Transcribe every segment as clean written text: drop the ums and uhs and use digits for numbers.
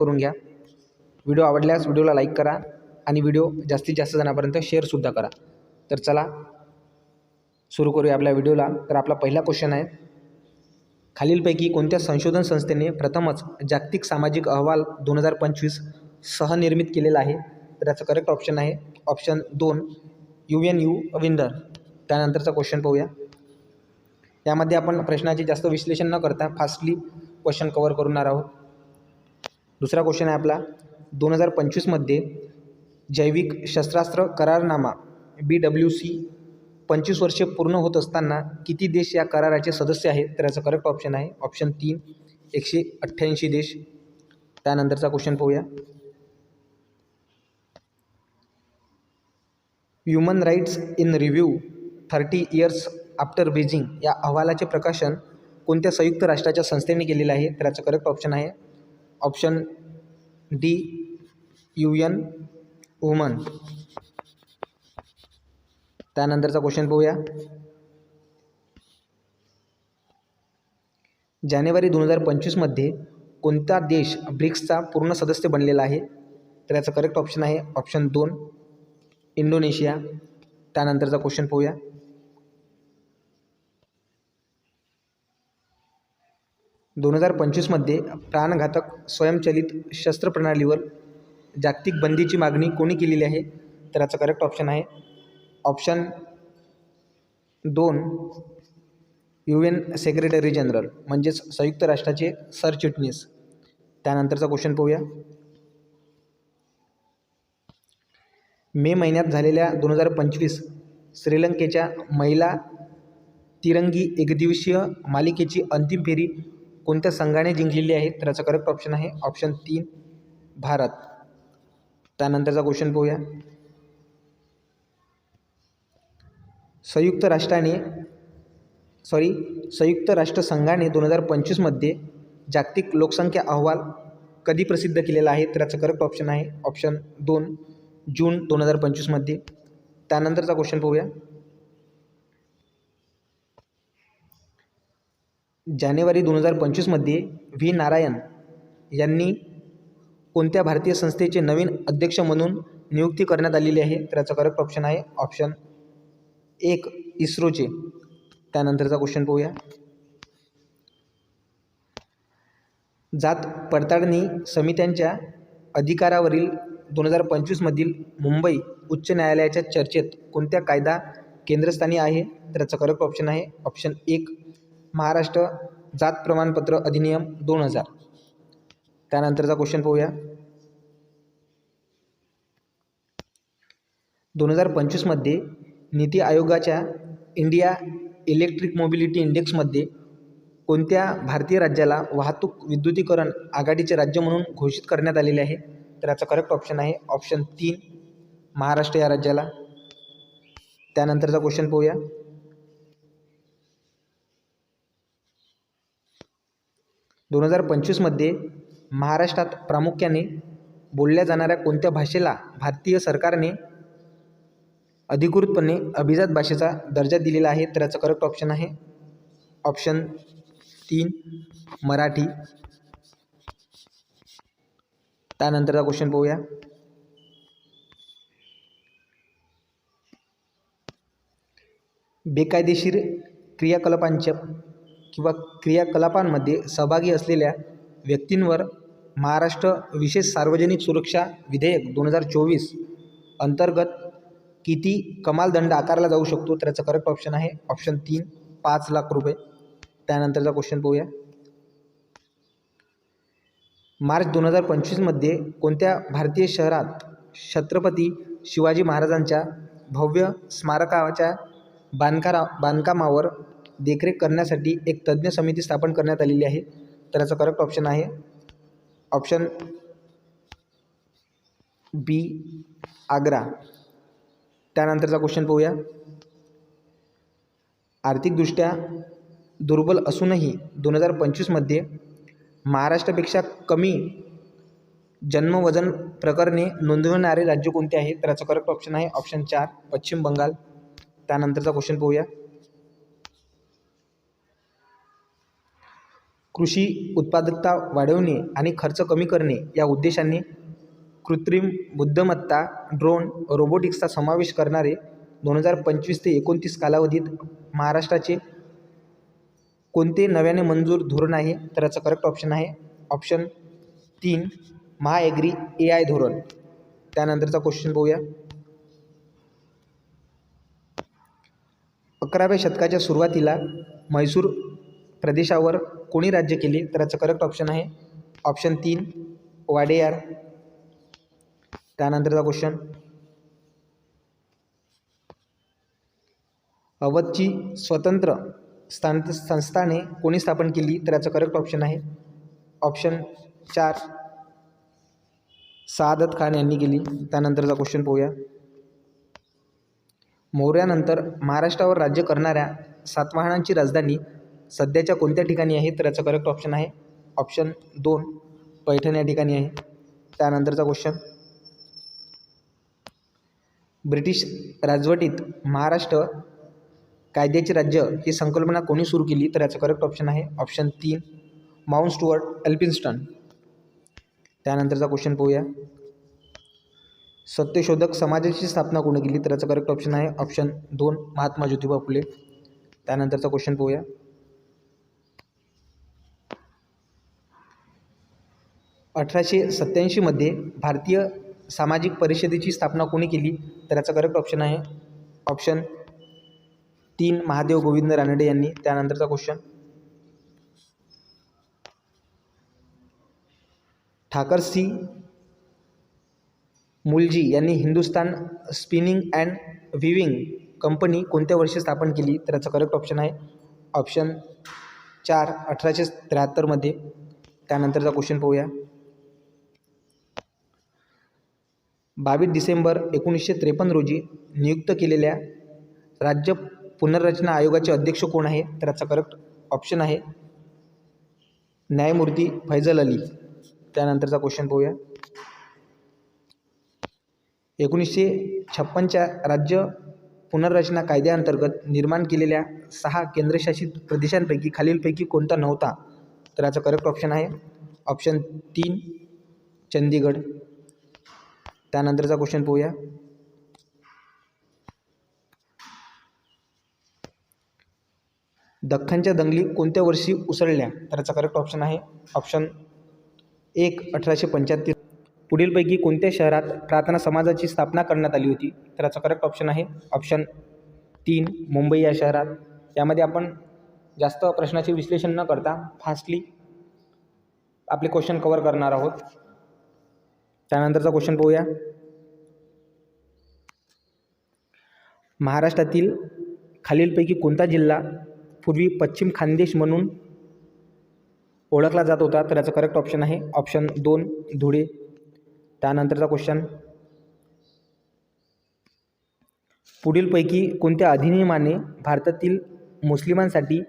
करून घ्या. व्हिडिओ आवडल्यास व्हिडिओला लाईक करा आणि व्हिडिओ जास्तीत जास्त जणांपर्यंत शेअरसुद्धा करा. तर चला सुरू करूया आपल्या व्हिडिओला. तर आपला पहिला क्वेश्चन आहे, खालीलपैकी कोणत्या संशोधन संस्थेने प्रथमच जागतिक सामाजिक अहवाल 2025 सहनिर्मित केलेला आहे? तर याचं करेक्ट ऑप्शन आहे ऑप्शन 2 UNU विंडर. त्यानंतरचा क्वेश्चन पाहूया. यामध्ये आपण प्रश्नाचे जास्त विश्लेषण न करता फास्टली क्वेश्चन कव्हर करणार आहोत. दुसरा क्वेश्चन आहे आपला, 2025मध्ये जैविक शस्त्रास्त्र करारनामा BWC 25 वर्षे पूर्ण होत असताना किती देश या कराराचे सदस्य आहेत? तर याचं करेक्ट ऑप्शन आहे ऑप्शन 3 188 देश. त्यानंतरचा क्वेश्चन पाहूया. Human rights in review 30 years after Beijing या अहवालाचे प्रकाशन कोणत्या संयुक्त राष्ट्राच्या संस्थेने केलेले आहे? तर याचं करेक्ट ऑप्शन आहे ऑप्शन D UN वुमन. त्यानंतरचा क्वेश्चन पाहूया. जानेवारी 2025मध्ये कोणता देश ब्रिक्सचा पूर्ण सदस्य बनलेला आहे? तर याचं करेक्ट ऑप्शन आहे ऑप्शन 2 इंडोनेशिया. त्यानंतरचा क्वेश्चन पाहूया. मध्ये प्राणघातक स्वयंचलित शस्त्रप्रणालीवर जागतिक बंदीची मागणी कोणी केलेली आहे? तर याचं करेक्ट ऑप्शन आहे ऑप्शन 2 UN सेक्रेटरी जनरल म्हणजेच संयुक्त राष्ट्राचे सरचिटणीस. त्यानंतरचा क्वेश्चन पाहूया. मे महिन्यात झालेल्या 2025 श्रीलंकेच्या महिला तिरंगी एकदिवसीय मालिकेची अंतिम फेरी कोणत्या संघाने जिंकलेली आहे? तर याचं करेक्ट ऑप्शन आहे ऑप्शन 3 भारत. त्यानंतरचा क्वेश्चन पाहूया. संयुक्त राष्ट्रसंघाने 2025मध्ये जागतिक लोकसंख्या अहवाल कधी प्रसिद्ध केलेला आहे? तर याचं करेक्ट ऑप्शन आहे ऑप्शन 2 जून 2025मध्ये. त्यानंतरचा क्वेश्चन पाहूया. जानेवारी 2025मध्ये व्ही नारायण यांनी कोणत्या भारतीय संस्थेचे नवीन अध्यक्ष म्हणून नियुक्ती करण्यात आलेली आहे? तर याचं करेक्ट ऑप्शन आहे ऑप्शन 1 इस्रोचे. त्यानंतरचा क्वेश्चन पाहूया. जात पडताळणी समित्यांच्या अधिकारावरील 2025मधील मुंबई उच्च न्यायालयाच्या चर्चेत कोणत्या कायदा केंद्रस्थानी आहे? तर याचं करेक्ट ऑप्शन आहे ऑप्शन 1 महाराष्ट्र जात प्रमाणपत्र अधिनियम 2000. त्यानंतरचा क्वेश्चन पाहूया. 2025मध्ये नीती आयोगाच्या इंडिया इलेक्ट्रिक मोबिलिटी इंडेक्समध्ये कोणत्या भारतीय राज्याला वाहतूक विद्युतीकरण आघाडीचे राज्य म्हणून घोषित करण्यात आलेले आहे? तर याचा करेक्ट ऑप्शन आहे ऑप्शन 3 महाराष्ट्र या राज्याला. त्यानंतरचा क्वेश्चन पाहूया. दोन 2025मध्ये महाराष्ट्रात प्रामुख्याने बोलल्या जाणाऱ्या कोणत्या भाषेला भारतीय सरकारने अधिकृतपणे अभिजात भाषेचा दर्जा दिलेला आहे? तर याचा करेक्ट ऑप्शन आहे ऑप्शन 3 मराठी. त्यानंतरचा क्वेश्चन पाहूया. बेकायदेशीर क्रियाकलापांमध्ये सहभागी असलेल्या व्यक्तींवर महाराष्ट्र विशेष सार्वजनिक सुरक्षा विधेयक 2024 अंतर्गत किती कमाल दंड आकारला जाऊ शकतो? तर याचा करेक्ट ऑप्शन आहे ऑप्शन 3 5 लाख रुपये. त्यानंतरचा क्वेश्चन पाहूया. मार्च 2025मध्ये कोणत्या भारतीय शहरात छत्रपती शिवाजी महाराजांच्या भव्य स्मारकाच्या बांधकामावर देखरेख करण्यासाठी एक तज्ज्ञ समिती स्थापन करण्यात आलेली आहे? तर याचा करेक्ट ऑप्शन आहे ऑप्शन बी आग्रा. त्यानंतरचा क्वेश्चन पाहूया. आर्थिकदृष्ट्या दुर्बल असूनही 2025मध्ये महाराष्ट्रापेक्षा कमी जन्मवजन प्रकरणे नोंदवणारे राज्य कोणते आहे? तर याचा करेक्ट ऑप्शन आहे ऑप्शन 4 पश्चिम बंगाल. त्यानंतरचा क्वेश्चन पाहूया. कृषी उत्पादकता वाढवणे आणि खर्च कमी करणे या उद्देशाने कृत्रिम बुद्धिमत्ता, ड्रोन, रोबोटिक्सचा समावेश करणारे 2025 ते 29 कालावधीत महाराष्ट्राचे कोणते नव्याने मंजूर धोरण आहे? तर याचा करेक्ट ऑप्शन आहे ऑप्शन 3 महाएग्री AI धोरण. त्यानंतरचा क्वेश्चन पाहूया. 11व्या शतकाच्या सुरुवातीला म्हैसूर प्रदेशावर कोणी राज्य केले? तर याचं करेक्ट ऑप्शन आहे ऑप्शन 3 वाडेयार. त्यानंतरचा क्वेश्चन. अवधची स्वतंत्र संस्थाने कोणी स्थापन केली? तर याचं करेक्ट ऑप्शन आहे ऑप्शन 4 सादत खान यांनी केली. त्यानंतरचा क्वेश्चन पाहूया. मौर्यानंतर महाराष्ट्रावर राज्य करणाऱ्या सातवाहनांची राजधानी सध्याच्या कोणत्या ठिकाणी आहे? तर याचं करेक्ट ऑप्शन आहे ऑप्शन 2 पैठण या ठिकाणी आहे. त्यानंतरचा क्वेश्चन. ब्रिटिश राजवटीत महाराष्ट्र कायद्याचे राज्य ही संकल्पना कोणी सुरू केली? तर याचं करेक्ट ऑप्शन आहे ऑप्शन 3 माउंट स्टुअर्ट एल्फिन्स्टन. त्यानंतरचा क्वेश्चन पाहूया. सत्यशोधक समाजाची स्थापना कोणी केली? तर याचं करेक्ट ऑप्शन आहे ऑप्शन 2 महात्मा ज्योतिबा फुले. त्यानंतरचा क्वेश्चन पाहूया. 1887 मध्ये भारतीय सामाजिक परिषदेची स्थापना कोणी केली? तर याचा करेक्ट ऑप्शन आहे ऑप्शन 3 महादेव गोविंद रानडे यांनी. त्यानंतरचा क्वेश्चन. ठाकरसी मुलजी यांनी Hindustan spinning and viewing company कोणत्या वर्षी स्थापन केली? तर याचं करेक्ट ऑप्शन आहे ऑप्शन 4 1873 मध्ये. त्यानंतरचा क्वेश्चन पाहूया. 22 डिसेंबर 1953 रोजी नियुक्त केलेल्या राज्य पुनर्रचना आयोगाचे अध्यक्ष कोण आहे? तर याचा करेक्ट ऑप्शन आहे न्यायमूर्ती फैजल अली. त्यानंतरचा क्वेश्चन पाहूया. 1956च्या राज्य पुनर्रचना कायद्याअंतर्गत निर्माण केलेल्या 6 केंद्रशासित प्रदेशांपैकी खालीलपैकी कोणता नव्हता? तर याचा करेक्ट ऑप्शन आहे ऑप्शन 3 चंदीगड. त्यानंतरचा क्वेश्चन पाहूया. दख्खनच्या दंगली कोणत्या वर्षी उसळल्या? तर याचा करेक्ट ऑप्शन आहे ऑप्शन 1 1875. पुढीलपैकी कोणत्या शहरात प्रार्थना समाजाची स्थापना करण्यात आली होती? तर याचा करेक्ट ऑप्शन आहे ऑप्शन 3 मुंबई या शहरात. यामध्ये आपण जास्त प्रश्नाचे विश्लेषण न करता फास्टली आपले क्वेश्चन कव्हर करणार आहोत. त्यानंतरचा क्वेश्चन पाहूया. महाराष्ट्रातील खालीलपैकी कोणता जिल्हा पूर्वी पश्चिम खानदेश म्हणून ओळखला जात होता? तर याचं करेक्ट ऑप्शन आहे ऑप्शन 2 धुळे. त्यानंतरचा क्वेश्चन. पुढीलपैकी कोणत्या अधिनियमाने भारतातील मुस्लिमांसाठी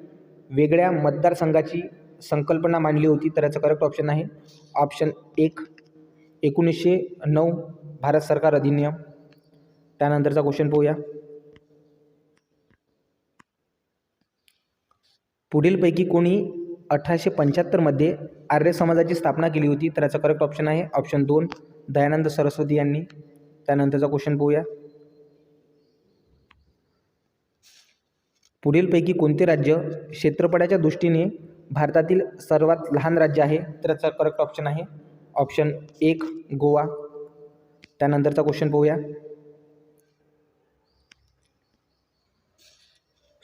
वेगळ्या मतदारसंघाची संकल्पना मांडली होती? तर याचं करेक्ट ऑप्शन आहे ऑप्शन 1 1909 भारत सरकार अधिनियम. त्यानंतरचा क्वेश्चन पाहूया. पुढीलपैकी कोणी 1875 मध्ये आर्य समाजाची स्थापना केली होती? तर याचा करेक्ट ऑप्शन आहे ऑप्शन 2 दयानंद सरस्वती यांनी. त्यानंतरचा क्वेश्चन पाहूया. पुढीलपैकी कोणते राज्य क्षेत्रफळाच्या दृष्टीने भारतातील सर्वात लहान राज्य आहे? तर याचा करेक्ट ऑप्शन आहे ऑप्शन 1 गोवा. त्यानंतरचा क्वेश्चन पाहूया.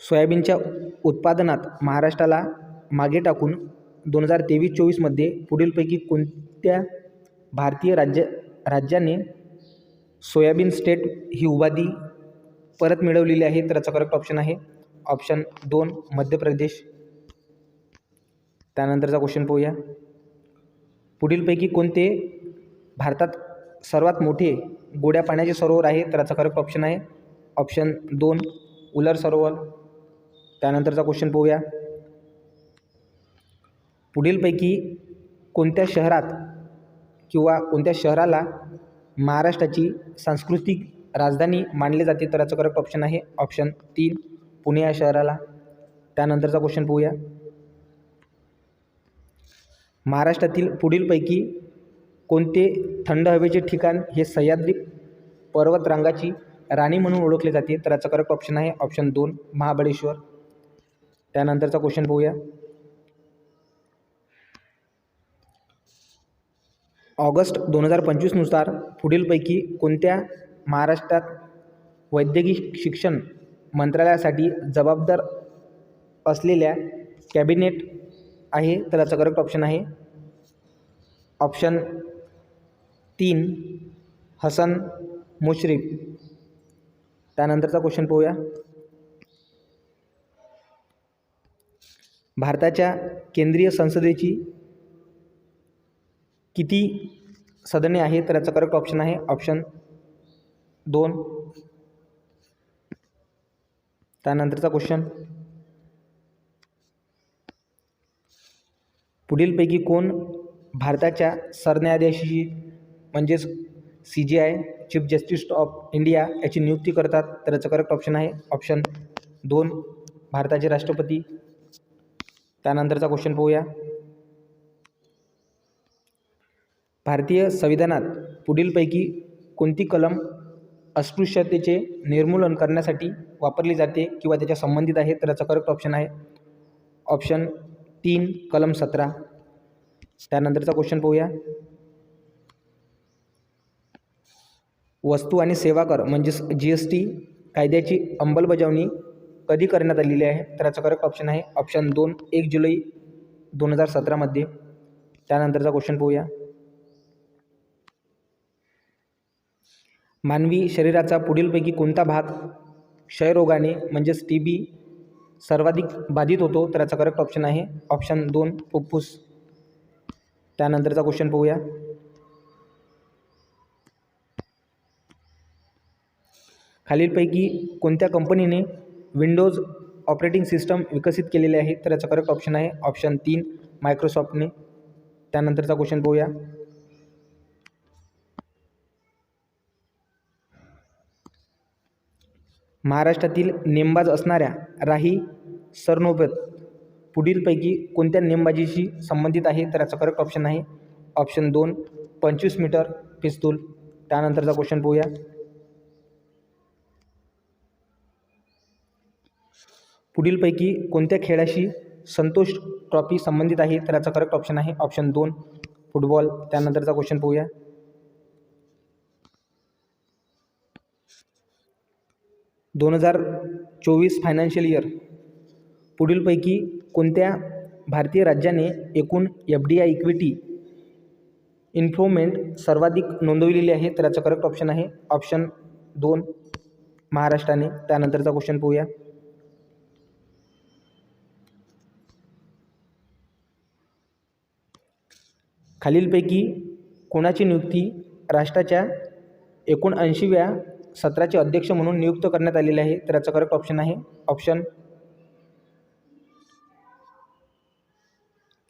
सोयाबीनच्या उत्पादनात महाराष्ट्राला मागे टाकून 2023-24 मध्ये पुढीलपैकी कोणत्या भारतीय राज्याने सोयाबीन स्टेट ही उपाधी परत मिळवलेली आहे? तर याचा करेक्ट ऑप्शन आहे ऑप्शन 2 मध्य प्रदेश. त्यानंतरचा क्वेश्चन पाहूया. पुढीलपैकी कोणते भारतात सर्वात मोठे गोड्या पाण्याचे सरोवर आहे? तर याचा करेक्ट ऑप्शन आहे ऑप्शन 2 उलर सरोवर. त्यानंतरचा क्वेश्चन पाहूया. पुढीलपैकी कोणत्या शहरात किंवा कोणत्या शहराला महाराष्ट्राची सांस्कृतिक राजधानी मानले जाते? तर याचं करेक्ट ऑप्शन आहे ऑप्शन 3 पुणे या शहराला. त्यानंतरचा क्वेश्चन पाहूया. महाराष्ट्रातील पुढीलपैकी कोणते थंड हवेचे ठिकाण हे सह्याद्री पर्वतरांगाची राणी म्हणून ओळखले जाते? तर याचा करेक्ट ऑप्शन आहे ऑप्शन 2 महाबळेश्वर. त्यानंतरचा क्वेश्चन पाहूया. ऑगस्ट 2025 नुसार पुढीलपैकी कोणत्या महाराष्ट्रात वैद्यकीय शिक्षण मंत्रालयासाठी जबाबदार असलेल्या कॅबिनेट आहे? तर याचा करेक्ट ऑप्शन आहे ऑप्शन 3 हसन मुश्रीफ. त्यानंतरचा क्वेश्चन पाहूया. भारताच्या केंद्रीय संसदेची किती सदने आहे? तर याचा करेक्ट ऑप्शन आहे ऑप्शन 2. त्यानंतरचा क्वेश्चन. पुढीलपैकी कोण भारताच्या सरन्यायाधीशाची म्हणजेच CJI chief justice of India याची नियुक्ती करतात? तर याचं करेक्ट ऑप्शन आहे ऑप्शन 2 भारताचे राष्ट्रपती. त्यानंतरचा क्वेश्चन पाहूया. भारतीय संविधानात पुढीलपैकी कोणती कलम अस्पृश्यतेचे निर्मूलन करण्यासाठी वापरली जाते किंवा त्याच्या संबंधित आहे? तर याचा करेक्ट ऑप्शन आहे ऑप्शन 3 कलम 17. त्यानंतरचा क्वेश्चन पाहूया. वस्तू आणि सेवा कर म्हणजेच GST कायद्याची अंमलबजावणी कधी करण्यात आलेली आहे? तर याचा करेक्ट ऑप्शन आहे ऑप्शन 2 1 जुलै 2017 मध्ये. त्यानंतरचा क्वेश्चन पाहूया. मानवी शरीराचा पुढीलपैकी कोणता भाग क्षयरोगाने म्हणजेच TB सर्वाधिक बाधित होतो? तर याचा करेक्ट ऑप्शन आहे ऑप्शन 2 फुफ्फुस. त्यानंतरचा क्वेश्चन पाहूया. खालीलपैकी कोणत्या कंपनीने विंडोज ऑपरेटिंग सिस्टम विकसित केलेले आहे? तर याचा करेक्ट ऑप्शन आहे ऑप्शन 3 मायक्रोसॉफ्टने. त्यानंतरचा क्वेश्चन पाहूया. महाराष्ट्रातील नेमबाज असणाऱ्या राही सरनोबत पुढीलपैकी कोणत्या नेमबाजीशी संबंधित आहे? तर याचा करेक्ट ऑप्शन आहे ऑप्शन 2 25 मीटर पिस्तूल. त्यानंतरचा क्वेश्चन पाहूया. पुढीलपैकी कोणत्या खेळाशी संतोष ट्रॉफी संबंधित आहे? तर याचा करेक्ट ऑप्शन आहे ऑप्शन 2 फुटबॉल. त्यानंतरचा क्वेश्चन पाहूया. 2024 फायनान्शियल इयर पुढीलपैकी कोणत्या भारतीय राज्याने एकूण FDI इक्विटी इन्फ्लोमेंट सर्वाधिक नोंदविलेली आहे? तर याचा करेक्ट ऑप्शन आहे ऑप्शन 2 महाराष्ट्राने. त्यानंतरचा क्वेश्चन पाहूया. खालीलपैकी कोणाची नियुक्ती राष्ट्राच्या 79व्या सत्राचे अध्यक्ष म्हणून नियुक्त करण्यात आलेले आहे? तर याचा करेक्ट ऑप्शन आहे ऑप्शन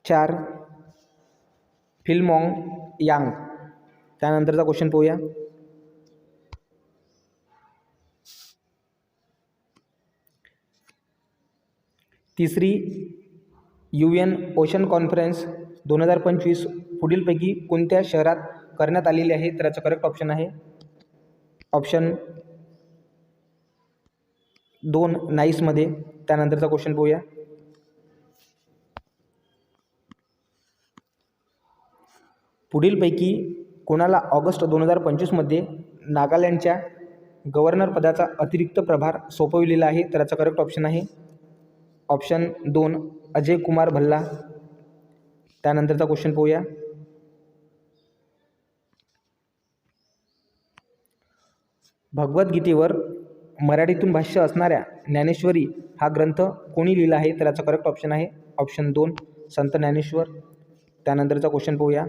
4 फिल्मॉंग यांग. त्यानंतरचा क्वेश्चन पाहूया. तिसरी UN ओशन कॉन्फरन्स 2025 पुढीलपैकी कोणत्या शहरात करण्यात आलेली आहे? तर याचा करेक्ट ऑप्शन आहे ऑप्शन 2 नाईसमध्ये. त्यानंतरचा क्वेश्चन पाहूया. पुढीलपैकी कोणाला ऑगस्ट 2025 मध्ये नागालँडच्या गव्हर्नर पदाचा अतिरिक्त प्रभार सोपविलेला आहे? तर याचा करेक्ट ऑप्शन आहे ऑप्शन 2 अजय कुमार भल्ला. त्यानंतरचा क्वेश्चन पाहूया. भगवद्गीतेवर मराठीतून भाष्य असणाऱ्या ज्ञानेश्वरी हा ग्रंथ कोणी लिहिला आहे? तर याचा करेक्ट ऑप्शन आहे ऑप्शन 2 संत ज्ञानेश्वर. त्यानंतरचा क्वेश्चन पाहूया.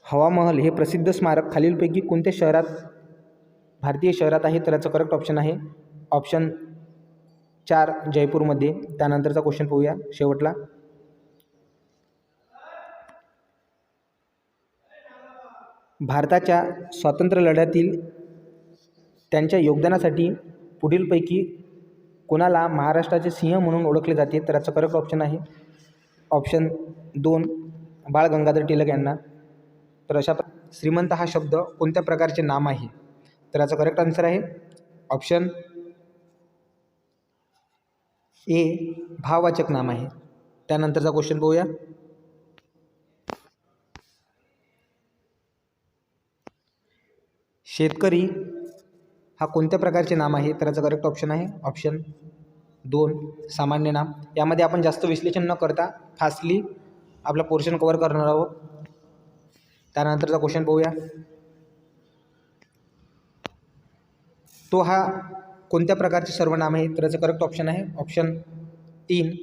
हवा महल हे प्रसिद्ध स्मारक खालीलपैकी कोणत्या शहरात भारतीय शहरात आहे? तर याचा करेक्ट ऑप्शन आहे ऑप्शन 4 जयपूरमध्ये. त्यानंतरचा क्वेश्चन पाहूया शेवटला. भारताच्या स्वातंत्र्य लढ्यातील त्यांच्या योगदानासाठी पुढीलपैकी कोणाला महाराष्ट्राचे सिंह म्हणून ओळखले जाते? तर याचं करेक्ट ऑप्शन आहे ऑप्शन 2 बाळ गंगाधर टिळक यांना. तर श्रीमंत हा शब्द कोणत्या प्रकारचे नाम आहे? तर याचा करेक्ट आन्सर आहे ऑप्शन ए भाववाचक नाम आहे. त्यानंतरचा क्वेश्चन पाहूया. शेतकरी हा कोणत्या प्रकारचे नाम आहे? तर याचा करेक्ट ऑप्शन आहे ऑप्शन 2 सामान्य नाम. यामध्ये आपण जास्त विश्लेषण न करता फास्टली आपला पोर्शन कव्हर करणार आहोत. त्यानंतरचा क्वेश्चन पाहूया. तो हा कोणत्या प्रकारचे सर्वनाम आहे? तर याचं करेक्ट ऑप्शन आहे ऑप्शन 3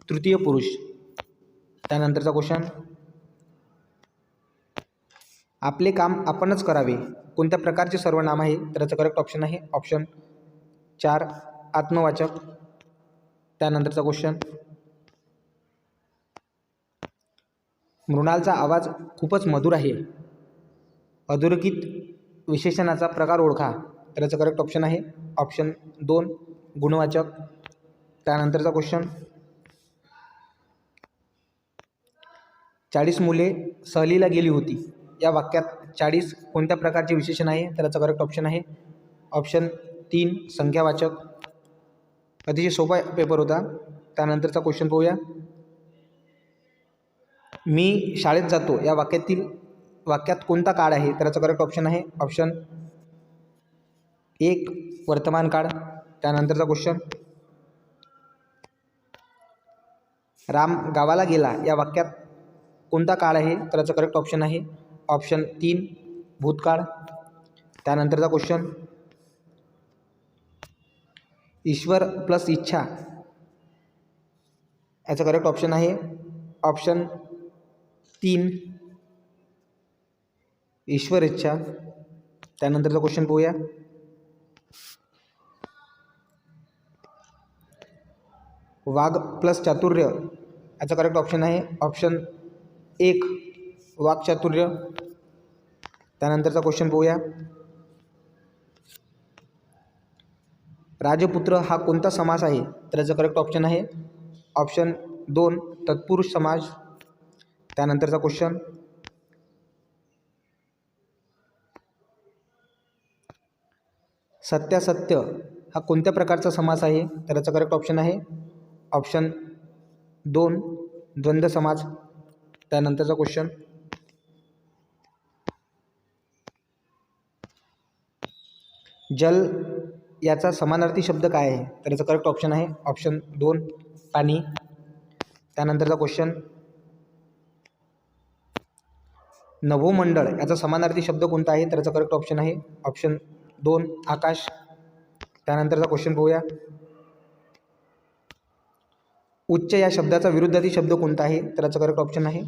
तृतीय पुरुष. त्यानंतरचा क्वेश्चन. आपले काम आपणच करावे कोणत्या प्रकारचे सर्वनाम आहे? तर याचं करेक्ट ऑप्शन आहे ऑप्शन 4 आत्मवाचक. त्यानंतरचा क्वेश्चन. मृणालचा आवाज खूपच मधुर आहे, अधोरेखित विशेषणाचा प्रकार ओळखा. तर याचं करेक्ट ऑप्शन आहे ऑप्शन 2 गुणवाचक. त्यानंतरचा क्वेश्चन. 40 मुले सहलीला गेली होती या वाक्यात 40 कोणत्या प्रकारचे विशेषण आहे? तर याचं करेक्ट ऑप्शन आहे ऑप्शन 3 संख्यावाचक. अतिशय सोपा पेपर होता. त्यानंतरचा क्वेश्चन पाहूया. मी शाळेत जातो या वाक्यात कोणता काळ आहे? तर याचं करेक्ट ऑप्शन आहे ऑप्शन 1 वर्तमान काळ. त्यानंतरचा क्वेश्चन. राम गावाला गेला या वाक्यात कोणता काळ आहे? तर याचं करेक्ट ऑप्शन आहे ऑप्शन 3 भूतकाळ. त्यानंतरचा क्वेश्चन. ईश्वर प्लस इच्छा याचं करेक्ट ऑप्शन आहे ऑप्शन 3 ईश्वर इच्छा. त्यानंतरचा क्वेश्चन पाहूया. वाघ प्लस चातुर्य याचं करेक्ट ऑप्शन आहे ऑप्शन 1 वाक्चातुर्य. त्यानंतरचा क्वेश्चन पाहूया. राजपुत्र हा कोणता समास आहे? तर याचं करेक्ट ऑप्शन आहे ऑप्शन 2 तत्पुरुष समास. त्यानंतरचा क्वेश्चन. सत्यासत्य हा कोणत्या प्रकारचा समास आहे? तर याचं करेक्ट ऑप्शन आहे ऑप्शन 2 द्वंद्व समास. त्यानंतरचा क्वेश्चन. जल याचा समानार्थी शब्द काय आहे? तर याचं करेक्ट ऑप्शन आहे ऑप्शन 2 पाणी. त्यानंतरचा क्वेश्चन. नभोमंडळ याचा समानार्थी शब्द कोणता आहे? तर याचं करेक्ट ऑप्शन आहे ऑप्शन 2 आकाश. त्यानंतरचा क्वेश्चन पाहूया. उच्च या शब्दाचा विरुद्धार्थी शब्द कोणता आहे? तर याचं करेक्ट ऑप्शन आहे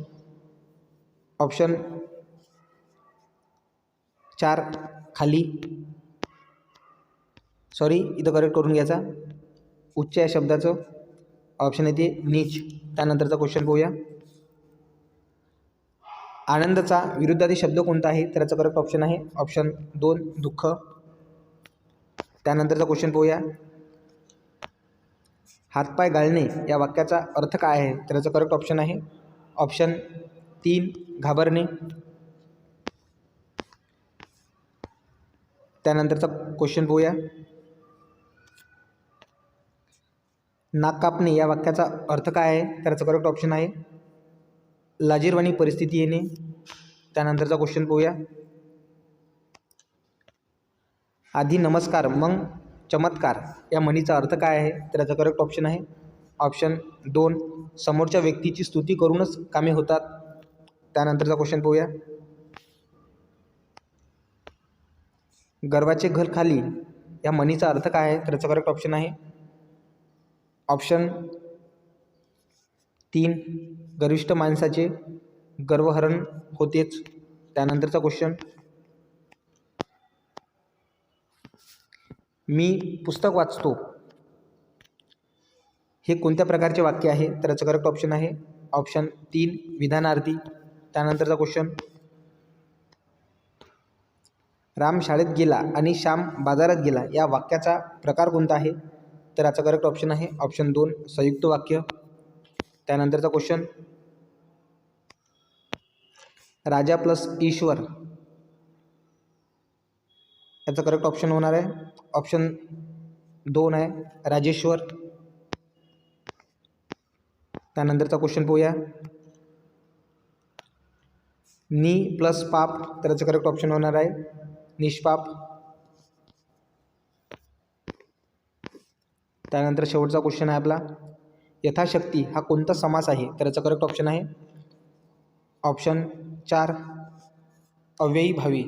ऑप्शन 4 खाली. सॉरी इथं करेक्ट करून घ्यायचा. उच्च या शब्दाचं ऑप्शन येते नीच. त्यानंतरचा क्वेश्चन पाहूया. आनंदाचा विरुद्धार्थी शब्द कोणता आहे? तर याचं करेक्ट ऑप्शन आहे ऑप्शन 2 दुःख. त्यानंतरचा क्वेश्चन पाहूया. हातपाय गाळणे या वाक्याचा अर्थ काय आहे? तर याचं करेक्ट ऑप्शन आहे ऑप्शन 3 घाबरणे. त्यानंतरचा क्वेश्चन पाहूया. नाक कापणे या वाक्याचा अर्थ काय आहे? तर याचं करेक्ट ऑप्शन आहे लाजिरवाणी परिस्थिती येणे. त्यानंतरचा क्वेश्चन पाहूया. आधी नमस्कार मग चमत्कार या म्हणीचा अर्थ काय आहे? तर याचा करेक्ट ऑप्शन आहे ऑप्शन 2 समोरच्या व्यक्तीची स्तुती करूनच कामे होतात. त्यानंतरचा क्वेश्चन पाहूया. गर्वाचे घर खाली या म्हणीचा अर्थ काय आहे? तर याचा करेक्ट ऑप्शन आहे ऑप्शन 3 गर्विष्ठ माणसाचे गर्वहरण होतेच. त्यानंतरचा क्वेश्चन. मी पुस्तक वाचतो हे कोणत्या प्रकारचे वाक्य आहे? तर याचं करेक्ट ऑप्शन आहे ऑप्शन 3 विधानार्थी. त्यानंतरचा क्वेश्चन. राम शाळेत गेला आणि श्याम बाजारात गेला या वाक्याचा प्रकार कोणता आहे? तर याचा करेक्ट ऑप्शन आहे ऑप्शन 2 संयुक्त वाक्य. त्यानंतरचा क्वेश्चन, राजा प्लस ईश्वर, याचा करेक्ट ऑप्शन होणार आहे ऑप्शन 2 आहे राजेश्वर. त्यानंतरचा क्वेश्चन पाहूया, नि प्लस पाप, तर याचं करेक्ट ऑप्शन होणार आहे निष्पाप. त्यानंतर शेवटचा क्वेश्चन आहे आपला, यथाशक्ती हा कोणता समास आहे, तर याचं करेक्ट ऑप्शन आहे ऑप्शन 4 अव्ययीभावी.